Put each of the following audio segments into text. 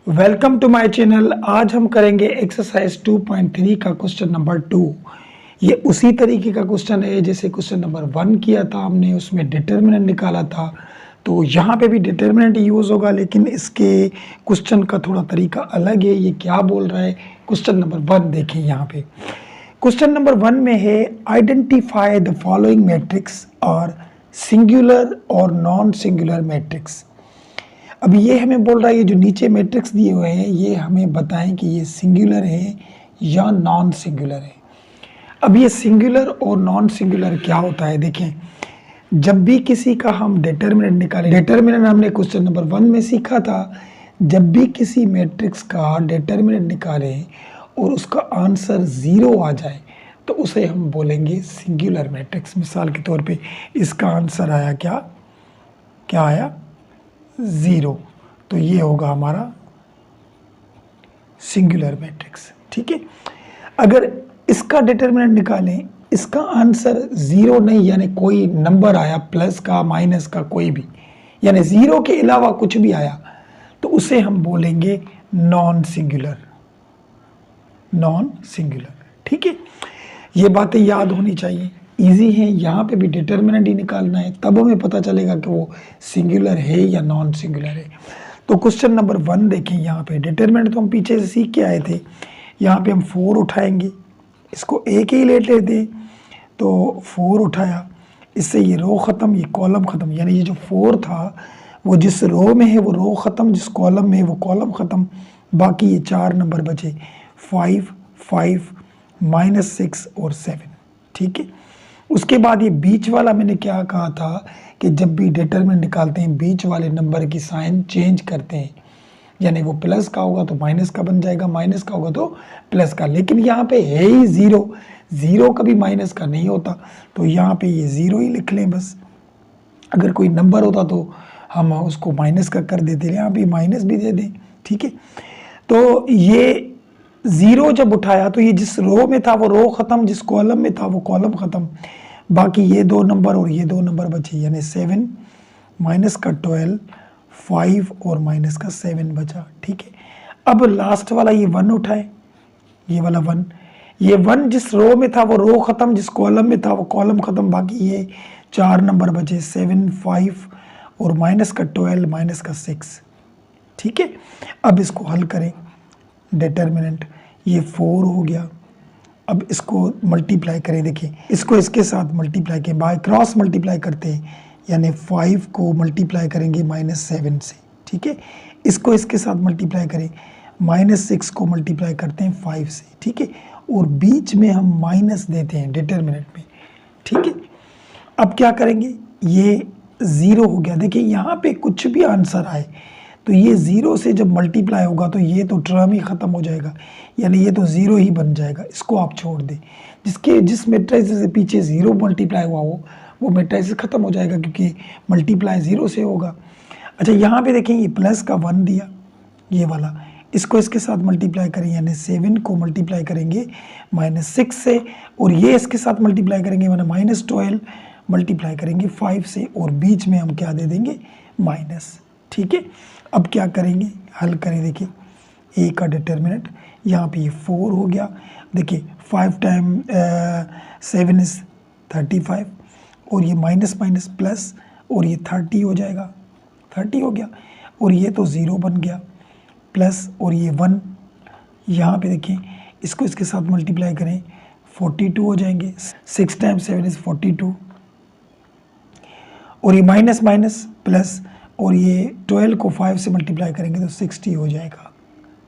Welcome to my channel. आज हम करेंगे एक्सरसाइज 2.3 का क्वेश्चन नंबर 2। ये उसी तरीके का क्वेश्चन है जैसे क्वेश्चन नंबर 1 किया था हमने, उसमें डिटर्मिनेंट निकाला था। तो यहाँ पे भी डिटर्मिनेंट यूज़ होगा, लेकिन इसके क्वेश्चन का थोड़ा तरीका अलग है। ये क्या बोल रहा है, क्वेश्चन नंबर 1 देखें। यहाँ पे क्वेश्चन नंबर 1 में है आइडेंटिफाई द फॉलोइंग मैट्रिक्स और सिंगुलर और नॉन सिंगुलर मैट्रिक्स। अब ये हमें बोल रहा है, ये जो नीचे मैट्रिक्स दिए हुए हैं ये हमें बताएं कि ये सिंगुलर है या नॉन सिंगुलर है। अब ये सिंगुलर और नॉन सिंगुलर क्या होता है देखें। जब भी किसी का हम डिटर्मिनेंट निकालें, डिटर्मिनेंट हमने क्वेश्चन नंबर 1 में सीखा था। जब भी किसी मैट्रिक्स का डिटर्मिनेंट निकालें और उसका आंसर 0 आ जाए तो उसे हम बोलेंगे सिंगुलर मैट्रिक्स। मिसाल के तौर पे इसका आंसर आया क्या आया 0, तो ये होगा हमारा सिंगुलर मैट्रिक्स। ठीक है। अगर इसका डिटर्मिनेंट निकालें, इसका आंसर 0 नहीं, यानी कोई नंबर आया प्लस का माइनस का कोई भी, यानी 0 के अलावा कुछ भी आया, तो उसे हम बोलेंगे नॉन सिंगुलर। Non singular. ठीक है। ये बातें याद होनी चाहिए, इजी है। यहाँ पे भी डिटर्मिनेंट ही निकालना है, तब हमें पता चलेगा कि वो सिंगुलर है या नॉन सिंगुलर है। तो क्वेश्चन नंबर 1 देखें। यहाँ पे डिटर्मिनेंट तो हम पीछे से सीख के आए थे। यहाँ पे हम 4 उठाएंगे, इसको एक ही ले लेते, तो 4 उठाया, इससे ये रो ख़त्म, ये कॉलम ख़त्म। यानी ये जो 4 था वो जिस रो में है वो रो ख़त्म, जिस कॉलम में है वो कॉलम ख़त्म। बाकी ये 4 नंबर बचे, 5, 5, -6 और 7। ठीक है। उसके बाद ये बीच वाला मैंने क्या कहा था कि जब भी डिटरमिनेंट निकालते हैं बीच वाले नंबर की साइन चेंज करते हैं, यानी वो प्लस का होगा तो माइनस का बन जाएगा, माइनस का होगा तो प्लस का। लेकिन यहाँ पे है ही 0, 0 कभी माइनस का नहीं होता, तो यहाँ पे ये 0 ही लिख लें बस। अगर कोई नंबर होता तो हम उसको माइनस का कर देते, यहाँ पे माइनस भी दे दें। ठीक है। तो ये 0 जब उठाया तो ये जिस रो में था वो रो ख़त्म, जिस कॉलम में था वो कॉलम ख़त्म। बाकी ये 2 नंबर और ये 2 नंबर बचे, यानी 7 माइनस का 12, 5 और माइनस का 7 बचा। ठीक है। अब लास्ट वाला ये 1 उठाए, ये वाला 1, ये 1 जिस रो में था वो रो ख़त्म, जिस कॉलम में था वो कॉलम ख़त्म। बाकी ये 4 नंबर बचे, 7, 5 और माइनस का 12, माइनस का 6। ठीक है। अब इसको हल करें। डिटर्मिनेंट ये 4 हो गया। अब इसको मल्टीप्लाई करें, देखिए इसको इसके साथ मल्टीप्लाई करें, बाय क्रॉस मल्टीप्लाई करते हैं, यानी 5 को मल्टीप्लाई करेंगे -7 से। ठीक है। इसको इसके साथ मल्टीप्लाई करें, -6 को मल्टीप्लाई करते हैं 5 से। ठीक है। और बीच में हम माइनस देते हैं डिटर्मिनेंट में। ठीक है। अब क्या करेंगे, ये 0 हो गया। देखिए यहाँ पे कुछ भी आंसर आए तो ये 0 से जब मल्टीप्लाई होगा तो ये तो टर्म ही ख़त्म हो जाएगा, यानी ये तो 0 ही बन जाएगा। इसको आप छोड़ दें, जिस मैट्रिक्स से पीछे 0 मल्टीप्लाई हुआ वो मैट्रिक्स ख़त्म हो जाएगा, क्योंकि मल्टीप्लाई 0 से होगा। अच्छा, यहाँ पे देखें ये प्लस का 1 दिया, ये वाला, इसको इसके साथ मल्टीप्लाई करें, यानी 7 को मल्टीप्लाई करेंगे -6 से, और ये इसके साथ मल्टीप्लाई करेंगे यानी -12 मल्टीप्लाई करेंगे 5 से, और बीच में हम क्या दे देंगे, माइनस। ठीक है। अब क्या करेंगे, हल करें। देखिए ए का डिटर्मिनेंट यहाँ पे ये 4 हो गया। देखिए 5 टाइम 7 इज़ 35, और ये माइनस माइनस प्लस, और ये 30 हो जाएगा, 30 हो गया, और ये तो 0 बन गया, प्लस और ये 1। यहाँ पे देखिए इसको इसके साथ मल्टीप्लाई करें, 42 हो जाएंगे। 6 टाइम 7 इज़ 42, और ये माइनस माइनस प्लस, और ये 12 को 5 से मल्टीप्लाई करेंगे तो 60 हो जाएगा।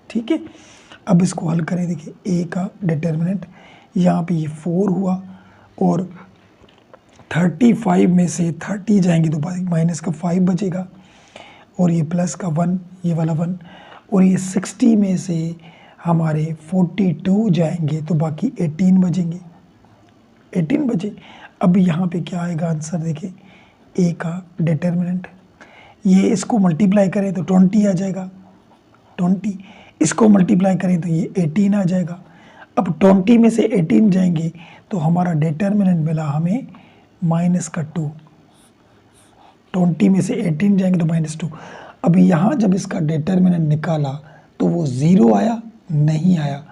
ठीक है। अब इसको हल करें। देखिए ए का डिटर्मिनेंट यहाँ पे ये 4 हुआ, और 35 में से 30 जाएंगे तो माइनस का 5 बचेगा, और ये प्लस का 1, ये वाला 1, और ये 60 में से हमारे 42 जाएंगे तो बाकी 18 बचेंगे, 18 बचे। अब यहाँ पे क्या आएगा आंसर, देखिए ए का डिटर्मिनेंट, ये इसको मल्टीप्लाई करें तो 20 आ जाएगा, 20, इसको मल्टीप्लाई करें तो ये 18 आ जाएगा। अब 20 में से 18 जाएंगे तो हमारा डिटर्मिनेंट मिला हमें -2। 20 में से 18 जाएंगे तो -2। अब यहाँ जब इसका डिटर्मिनेंट निकाला तो वो ज़ीरो आया, नहीं आया।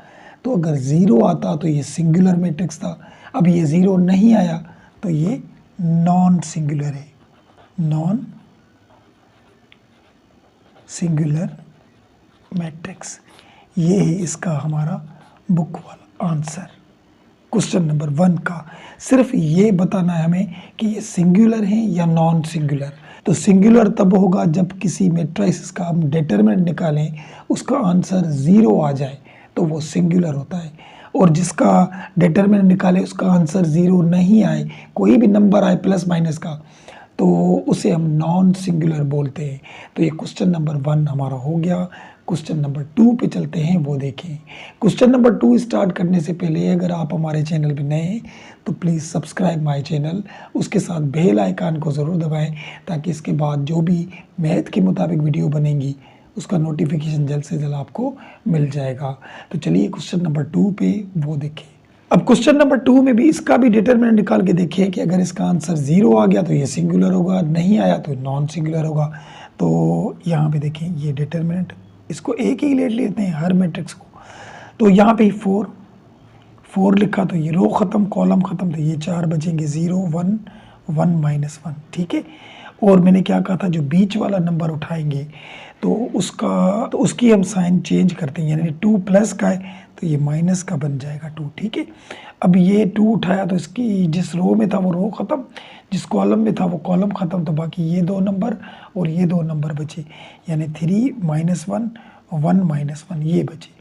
तो अगर ज़ीरो आता तो ये सिंगुलर मैट्रिक्स था, अब ये ज़ीरो नहीं आया तो ये नॉन सिंगुलर है, नॉन सिंगुलर मैट्रिक्स। ये है इसका हमारा बुक वाला आंसर क्वेश्चन नंबर 1 का। सिर्फ ये बताना है हमें कि ये सिंगुलर है या नॉन सिंगुलर। तो सिंगुलर तब होगा जब किसी मैट्रिक्स का हम डिटरमिनेंट निकालें, उसका आंसर 0 आ जाए तो वो सिंगुलर होता है, और जिसका डिटरमिनेंट निकाले उसका आंसर 0 नहीं आए, कोई भी नंबर आए प्लस माइनस का, तो उसे हम नॉन सिंगुलर बोलते हैं। तो ये क्वेश्चन नंबर 1 हमारा हो गया। क्वेश्चन नंबर 2 पे चलते हैं, वो देखें। क्वेश्चन नंबर 2 स्टार्ट करने से पहले अगर आप हमारे चैनल पे नए हैं तो प्लीज़ सब्सक्राइब माय चैनल, उसके साथ बेल आइकन को ज़रूर दबाएं ताकि इसके बाद जो भी मैथ के मुताबिक वीडियो बनेंगी उसका नोटिफिकेशन जल्द से जल्द आपको मिल जाएगा। तो चलिए क्वेश्चन नंबर 2 पे वो देखें। अब क्वेश्चन नंबर 2 में भी इसका भी डिटरमिनेंट निकाल के देखिए कि अगर इसका आंसर 0 आ गया तो ये सिंगुलर होगा, नहीं आया तो नॉन सिंगुलर होगा। तो यहाँ पे देखें ये डिटरमिनेंट, इसको एक ही ले लेते हैं हर मैट्रिक्स को। तो यहाँ पे 4 लिखा तो ये रो ख़त्म, कॉलम ख़त्म, तो ये 4 बचेंगे 0 1 1 -1, ठीक है। और मैंने क्या कहा था, जो बीच वाला नंबर उठाएंगे तो उसकी हम साइन चेंज करते हैं, यानी 2 प्लस का है तो ये माइनस का बन जाएगा 2, ठीक है। अब ये 2 उठाया तो इसकी जिस रो में था वो रो ख़त्म, जिस कॉलम में था वो कॉलम ख़त्म, तो बाकी ये 2 नंबर और ये 2 नंबर बचे, यानी 3 -1 1 -1 ये बचे।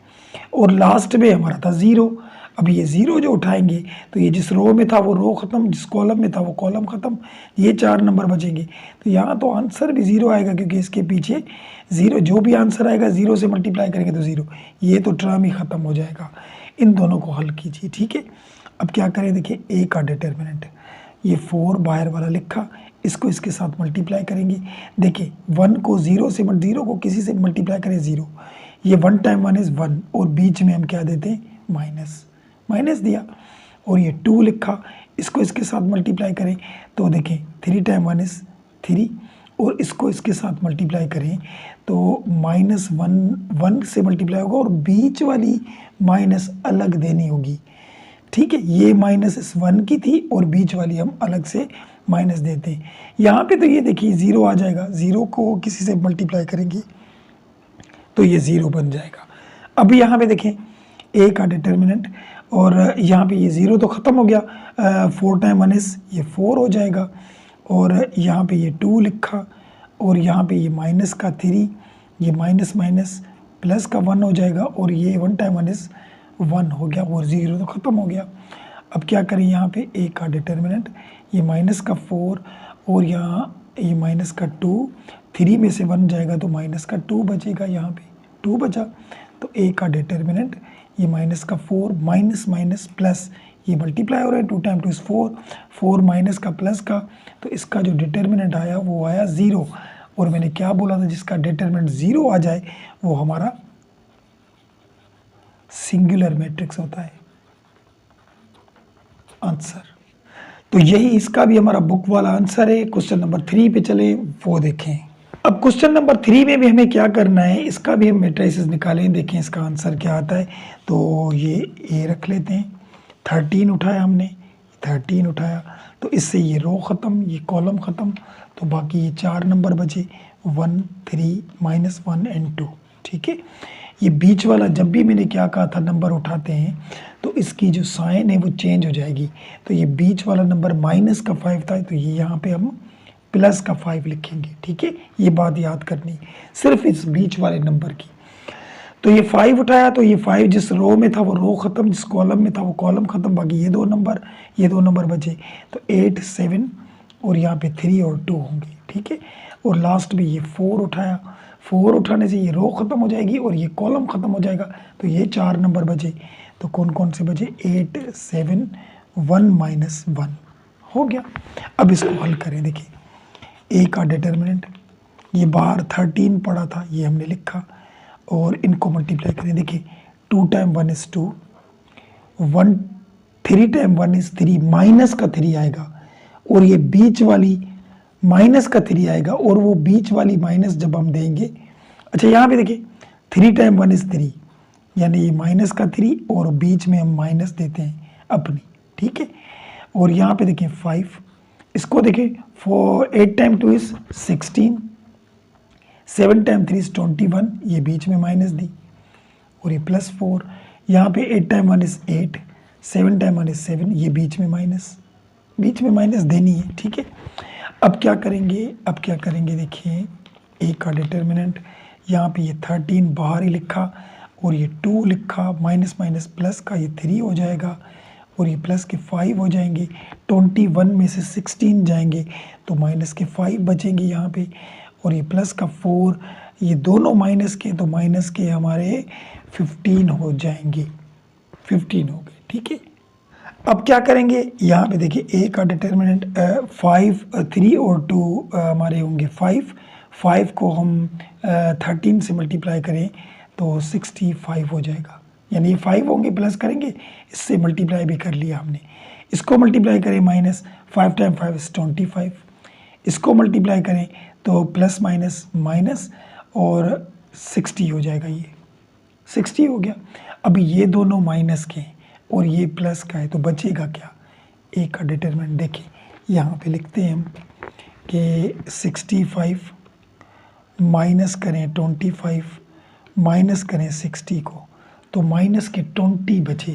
और लास्ट में हमारा था 0। अब ये 0 जो उठाएंगे तो ये जिस रो में था वो रो ख़त्म, जिस कॉलम में था वो कॉलम ख़त्म, ये 4 नंबर बचेंगे। तो यहाँ तो आंसर भी 0 आएगा क्योंकि इसके पीछे 0, जो भी आंसर आएगा 0 से मल्टीप्लाई करेंगे तो 0, ये तो टर्म ही ख़त्म हो जाएगा। इन दोनों को हल कीजिए, ठीक है। अब क्या करें, देखिए ए का डिटरमिनेंट, ये 4 बाहर वाला लिखा, इसको इसके साथ मल्टीप्लाई करेंगे। देखिए 1 को 0 को किसी से मल्टीप्लाई करें 0, ये 1 टाइम 1 इज़ 1, और बीच में हम क्या देते हैं माइनस दिया, और ये 2 लिखा, इसको इसके साथ मल्टीप्लाई करें तो देखें 3 टाइम 1 इज़ 3, और इसको इसके साथ मल्टीप्लाई करें तो -1 से मल्टीप्लाई होगा, और बीच वाली माइनस अलग देनी होगी, ठीक है। ये माइनस इस 1 की थी और बीच वाली हम अलग से माइनस देते हैं। यहाँ पे तो ये देखिए 0 आ जाएगा, 0 को किसी से मल्टीप्लाई करेंगे तो ये 0 बन जाएगा। अब यहाँ पे देखें ए का डिटरमिनेंट, और यहाँ पे ये 0 तो ख़त्म हो गया, 4 टाइम 1 इज़ ये 4 हो जाएगा, और यहाँ पे ये 2 लिखा, और यहाँ पे ये माइनस का 3, ये माइनस प्लस का 1 हो जाएगा, और ये 1 टाइम 1 इज़ 1 हो गया, और 0 तो ख़त्म हो गया। अब क्या करें, यहाँ पे ए का डिटरमिनेंट, ये माइनस का 4 और यहाँ ये माइनस का 2, 3 में से 1 जाएगा तो माइनस का 2 बचेगा, यहाँ पे 2 बचा। तो ए का डिटरमिनेंट ये माइनस का 4 माइनस प्लस, ये मल्टीप्लाई हो रहा है, 2 टाइम 2 इज़ 4 माइनस का प्लस का, तो इसका जो डिटरमिनेंट आया वो आया 0। और मैंने क्या बोला था, जिसका डिटरमिनेंट 0 आ जाए वो हमारा सिंगुलर मैट्रिक्स होता है आंसर। तो यही इसका भी हमारा बुक वाला आंसर है। क्वेश्चन नंबर 3 पे चले, वो देखें। अब क्वेश्चन नंबर 3 में भी हमें क्या करना है, इसका भी हम मैट्रिसेस निकालें, देखें इसका आंसर क्या आता है। तो ये ए रख लेते हैं, 13 उठाया हमने, 13 उठाया तो इससे ये रो ख़त्म, ये कॉलम ख़त्म, तो बाकी ये 4 नंबर बचे, 1 3 -1 एंड 2, ठीक है। ये बीच वाला, जब भी मैंने क्या कहा था नंबर उठाते हैं तो इसकी जो साइन है वो चेंज हो जाएगी। तो ये बीच वाला नंबर माइनस का 5 था, तो ये यहाँ पे हम प्लस का 5 लिखेंगे, ठीक है। ये बात याद करनी सिर्फ इस बीच वाले नंबर की। तो ये 5 उठाया तो ये 5 जिस रो में था वो रो ख़त्म, जिस कॉलम में था वो कॉलम ख़त्म, बाकी ये दो नंबर बचे। तो 8 7 और यहाँ पे 3 और 2 होंगे, ठीक है। और लास्ट में ये 4 उठाया, 4 उठाने से ये रो ख़त्म हो जाएगी और ये कॉलम ख़त्म हो जाएगा, तो ये 4 नंबर बचे। तो कौन कौन से बचे, 8 7 1 -1 हो गया। अब इसको हल करें, देखिए ए का डिटरमिनेंट, ये बाहर 13 पड़ा था, ये हमने लिखा, और इनको मल्टीप्लाई करें। देखिए 2 time 1 is 2, 3 time 1 is 3, minus का 3 आएगा, और ये बीच वाली माइनस का 3 आएगा, और वो बीच वाली माइनस जब हम देंगे, अच्छा यहाँ पे देखिए 3 टाइम 1 इज़ 3, यानी ये माइनस का 3 और बीच में हम माइनस देते हैं अपनी, ठीक है। और यहाँ पे देखें 5, इसको देखें 8 टाइम 2 इज़ 16, 7 टाइम 3 इज़ 21, ये बीच में माइनस दी, और ये +4, यहाँ पे 8 टाइम 1 इज़ 8, 7 टाइम 1 इज़ 7, ये बीच में माइनस देनी है, ठीक है। अब क्या करेंगे देखिए, ए का डिटर्मिनेंट यहाँ पे ये 13 बाहर ही लिखा और ये 2 लिखा, माइनस माइनस प्लस का ये 3 हो जाएगा और ये प्लस के 5 हो जाएंगे, 21 में से 16 जाएंगे तो माइनस के 5 बचेंगे यहाँ पे, और ये प्लस का 4, ये दोनों माइनस के, तो माइनस के हमारे 15 हो जाएंगे, 15 हो गए, ठीक है। अब क्या करेंगे, यहाँ पे देखिए ए का डिटर्मिनेंट 5, 3 और 2 हमारे होंगे 5 को हम 13 से मल्टीप्लाई करें तो 65 हो जाएगा, यानी ये 5 होंगे, प्लस करेंगे, इससे मल्टीप्लाई भी कर लिया हमने, इसको मल्टीप्लाई करें माइनस, 5 टाइम 5 इज़ 25, इसको मल्टीप्लाई करें तो प्लस माइनस माइनस और 60 हो जाएगा, ये 60 हो गया। अब ये दोनों माइनस के और ये प्लस का है तो बचेगा क्या, ए का डिटरमिनेंट देखिए यहाँ पे लिखते हैं हम कि 65 माइनस करें 25 माइनस करें 60 को, तो माइनस के 20 बचे,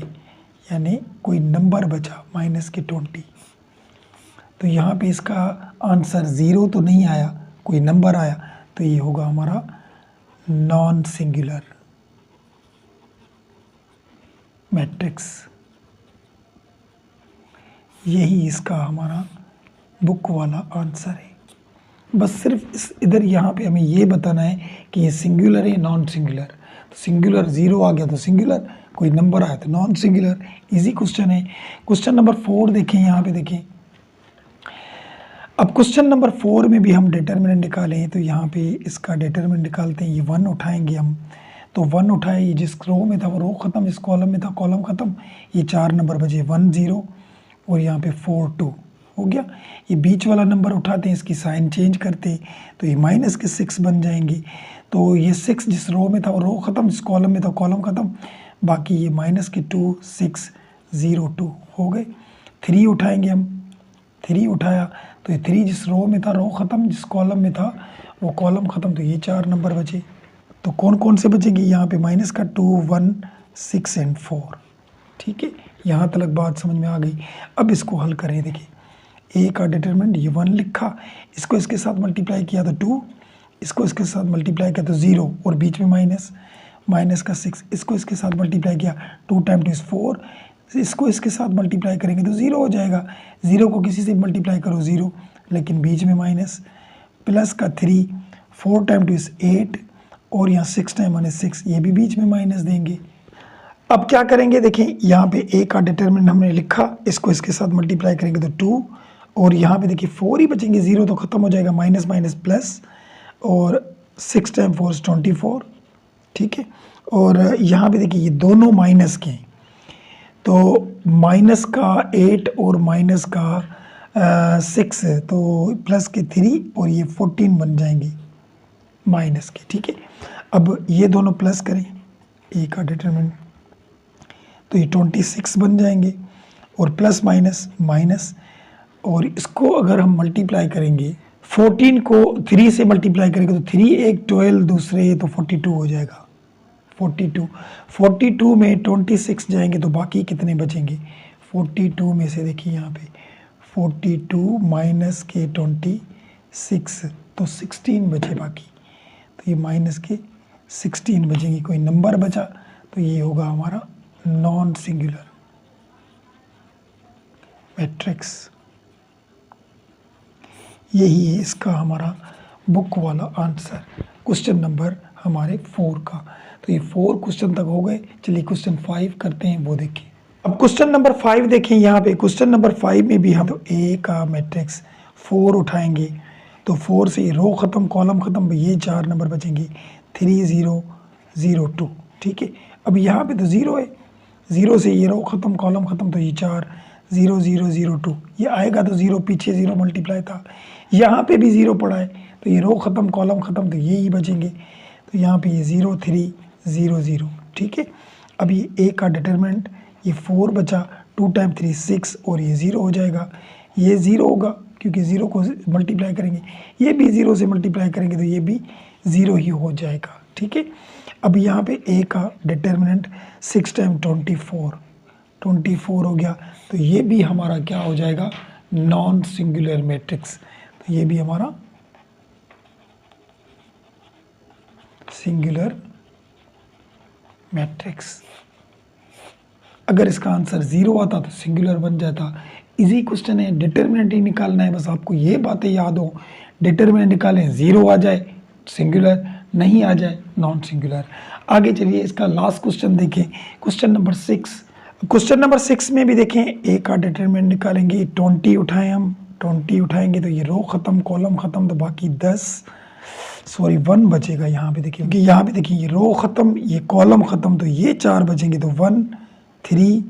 यानी कोई नंबर बचा माइनस के 20, तो यहाँ पे इसका आंसर 0 तो नहीं आया, कोई नंबर आया, तो ये होगा हमारा नॉन सिंगुलर मैट्रिक्स। यही इसका हमारा बुक वाला आंसर है। बस सिर्फ इस इधर यहाँ पे हमें ये बताना है कि ये सिंगुलर है नॉन सिंगुलर, तो सिंगुलर 0 आ गया तो सिंगुलर, कोई नंबर आया तो नॉन सिंगुलर। इजी क्वेश्चन है। क्वेश्चन नंबर 4 देखें, यहाँ पे देखें। अब क्वेश्चन नंबर 4 में भी हम डिटर्मिनेंट निकालें, तो यहाँ पे इसका डिटर्मिनेंट निकालते हैं। ये 1 उठाएंगे हम, तो 1 उठाए, ये जिस रो में था वो रो ख़त्म, इस कॉलम में था कॉलम ख़त्म, ये 4 नंबर बचे, 1 0 और यहाँ पे 4 2 हो गया। ये बीच वाला नंबर उठाते हैं, इसकी साइन चेंज करते हैं, तो ये माइनस के 6 बन जाएंगे। तो ये 6 जिस रो में था वो रो ख़त्म, जिस कॉलम में था कॉलम ख़त्म, बाकी ये माइनस के 2 6 0 2 हो गए। 3 उठाएंगे हम, 3 उठाया तो ये 3 जिस रो में था रो ख़त्म, जिस कॉलम में था वो कॉलम ख़त्म, तो ये 4 नंबर बचे। तो कौन कौन से बचेंगे, यहाँ पे माइनस का 2 1 6 एंड 4। ठीक है, यहाँ तक बात समझ में आ गई। अब इसको हल करें। देखिए ए का डिटरमिनेंट ये 1 लिखा, इसको इसके साथ मल्टीप्लाई किया तो 2, इसको इसके साथ मल्टीप्लाई किया तो 0 और बीच में माइनस, माइनस का 6, इसको इसके साथ मल्टीप्लाई किया 2 टाइम 2 इज़ 4, इसको इसके साथ मल्टीप्लाई करेंगे तो 0 हो जाएगा। 0 को किसी से मल्टीप्लाई करो 0, लेकिन बीच में माइनस, प्लस का 3, 4 टाइम 2 इज़ 8 और यहाँ 6 टाइम 1 इज़ 6, ये भी बीच में माइनस देंगे। अब क्या करेंगे, देखें यहाँ पे ए का डिटरमिनेंट हमने लिखा, इसको इसके साथ मल्टीप्लाई करेंगे तो 2 और यहाँ पे देखिए 4 ही बचेंगे, 0 तो ख़त्म हो जाएगा, माइनस माइनस प्लस और 6 टाइम 4 इज़ 24। ठीक है, और यहाँ पे देखिए ये दोनों माइनस के हैं, तो माइनस का 8 और माइनस का 6, तो प्लस के 3 और ये 14 बन जाएंगे माइनस के। ठीक है, अब ये दोनों प्लस करें ए का डिटरमिनेंट, तो ये 26 बन जाएंगे और प्लस माइनस माइनस, और इसको अगर हम मल्टीप्लाई करेंगे 14 को 3 से मल्टीप्लाई करेंगे तो 3 एक 12 दूसरे, तो 42 हो जाएगा। 42 में 26 जाएंगे तो बाकी कितने बचेंगे, 42 में से देखिए यहाँ पे 42 माइनस के 26, तो 16 बचे बाकी, तो ये माइनस के 16 बचेंगे, कोई नंबर बचा, तो ये होगा हमारा नॉन सिंगुलर मैट्रिक्स। यही है इसका हमारा बुक वाला आंसर, क्वेश्चन नंबर हमारे 4 का। तो ये 4 क्वेश्चन तक हो गए। चलिए क्वेश्चन 5 करते हैं, वो देखें। अब क्वेश्चन नंबर 5 देखें, यहाँ पे क्वेश्चन नंबर 5 में भी हम तो ए का मैट्रिक्स 4 उठाएंगे, तो 4 से रो ख़त्म कॉलम ख़त्म, ये 4 नंबर बचेंगे, 3 0 0 2। ठीक है, अब यहाँ पे तो 0 है, 0 से ये रो ख़त्म कॉलम ख़त्म, तो ये 4 0 0 0 2, ये आएगा तो 0, पीछे 0 मल्टीप्लाई था, यहाँ पे भी 0 पड़ा है, तो ये रो ख़त्म कॉलम ख़त्म, तो ये ही बचेंगे, तो यहाँ पे ये 0 3 0 0, ठीक है। अब ये ए का डिटरमिनेंट, ये 4 बचा, 2 टाइम 3 6 और ये 0 हो जाएगा। ये 0 होगा क्योंकि 0 को मल्टीप्लाई करेंगे, ये भी 0 से मल्टीप्लाई करेंगे तो ये भी 0 ही हो जाएगा, ठीक है। अब यहाँ पे ए का डिटरमिनेंट 6 टाइम 24 हो गया, तो ये भी हमारा क्या हो जाएगा, नॉन सिंगुलर मैट्रिक्स। तो ये भी हमारा सिंगुलर मैट्रिक्स। अगर इसका आंसर 0 आता तो सिंगुलर बन जाता। इजी क्वेश्चन है, डिटरमिनेंट ही निकालना है, बस आपको ये बातें याद हो। डिटरमिनेंट निकालें, 0 आ जाए सिंगुलर, नहीं आ जाए नॉन सिंगुलर। आगे चलिए इसका लास्ट क्वेश्चन देखें, क्वेश्चन नंबर 6। क्वेश्चन नंबर 6 में भी देखें, ए का डिटरमिनेंट निकालेंगे, 20 उठाएं हम, 20 उठाएंगे तो ये रो ख़त्म, कॉलम ख़त्म, तो बाकी 1 बचेगा यहाँ पे। देखिए, क्योंकि यहाँ पे देखिए ये रो ख़त्म, ये कॉलम ख़त्म, तो ये 4 बचेंगे, तो 1 3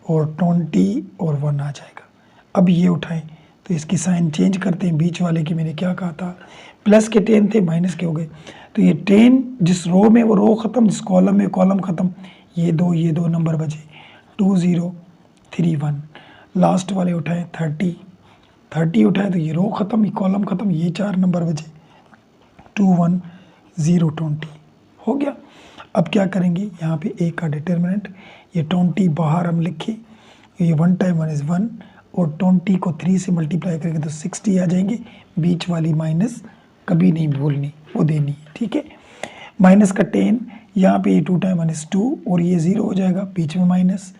और 20 और 1 आ जाएगा। अब ये उठाएं तो इसकी साइन चेंज करते हैं, बीच वाले की मैंने क्या कहा था, प्लस के 10 थे, माइनस के हो गए, तो ये 10 जिस रो में वो रो ख़त्म, जिस कॉलम में कॉलम ख़त्म, ये दो नंबर बचे, 2 0 3 1। लास्ट वाले उठाएं 30 उठाएं तो ये रो ख़त्म, ये कॉलम ख़त्म, ये 4 नंबर बचे, 2 1 0 20 हो गया। अब क्या करेंगे, यहाँ पे ए का डिटरमिनेंट, ये 20 बाहर हम लिखे, ये 1 टाइम 1 इज़ 1 और 20 को 3 से मल्टीप्लाई करेंगे तो 60 आ जाएंगे। बीच वाली माइनस कभी नहीं भूलनी, वो देनी है, ठीक है। माइनस का 10, यहाँ पे ये 2 टाइम 1 इज़ 2 और ये 0 हो जाएगा, बीच में माइनस,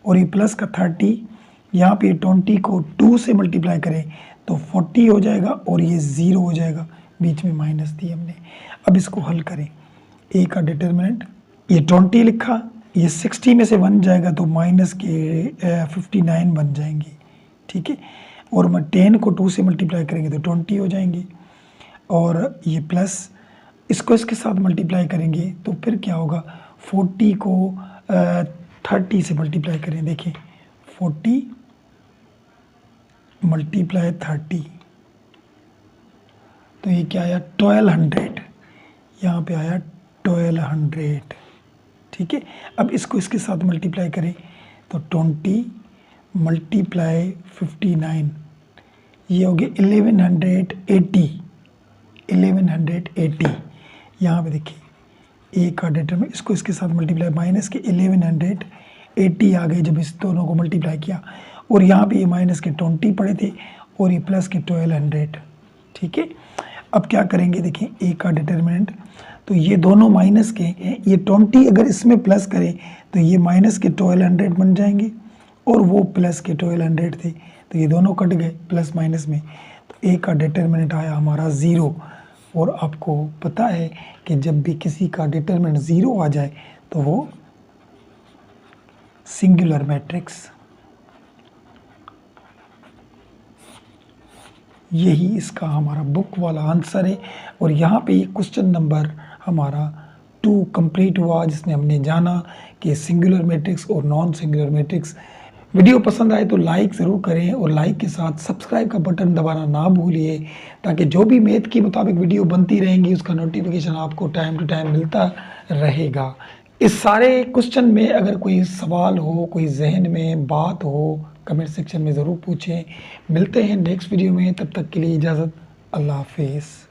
और ये प्लस का 30, यहाँ पे 20 को 2 से मल्टीप्लाई करें तो 40 हो जाएगा और ये 0 हो जाएगा, बीच में माइनस दी हमने। अब इसको हल करें, ए का डिटरमिनेंट, ये 20 लिखा, ये 60 में से 1 जाएगा तो माइनस के 59 बन जाएंगे, ठीक है। और 10 को 2 से मल्टीप्लाई करेंगे तो 20 हो जाएंगे, और ये प्लस इसको इसके साथ मल्टीप्लाई करेंगे तो फिर क्या होगा, 40 को 30 से मल्टीप्लाई करें, देखिए 40 मल्टीप्लाई 30 तो ये क्या आया, 1200, यहाँ पे आया 1200, ठीक है। अब इसको इसके साथ मल्टीप्लाई करें तो 20 मल्टीप्लाई 59, ये हो गया 1180। यहाँ पे देखिए ए का डिटरमिनेंट, इसको इसके साथ मल्टीप्लाई, माइनस के 1180 आ गए जब इस दोनों को मल्टीप्लाई किया, और यहाँ पे ये माइनस के 20 पड़े थे और ये प्लस के 1200, ठीक है। अब क्या करेंगे, देखें ए का डिटरमिनेंट, तो ये दोनों माइनस के, ये 20 अगर इसमें प्लस करें तो ये माइनस के 1200 बन जाएंगे और वो प्लस के 1200 थे, तो ये दोनों कट गए प्लस माइनस में, तो ए का डिटरमिनेंट आया हमारा 0। और आपको पता है कि जब भी किसी का डिटरमिनेंट 0 आ जाए तो वो सिंगुलर मैट्रिक्स, यही इसका हमारा बुक वाला आंसर है। और यहाँ पे क्वेश्चन नंबर हमारा 2 कंप्लीट हुआ, जिसमें हमने जाना कि सिंगुलर मैट्रिक्स और नॉन सिंगुलर मैट्रिक्स। वीडियो पसंद आए तो लाइक ज़रूर करें और लाइक के साथ सब्सक्राइब का बटन दबाना ना भूलिए, ताकि जो भी मैथ के मुताबिक वीडियो बनती रहेंगी उसका नोटिफिकेशन आपको टाइम टू टाइम मिलता रहेगा। इस सारे क्वेश्चन में अगर कोई सवाल हो, कोई जहन में बात हो, कमेंट सेक्शन में ज़रूर पूछें। मिलते हैं नेक्स्ट वीडियो में, तब तक के लिए इजाज़त, अल्लाह हाफिज़।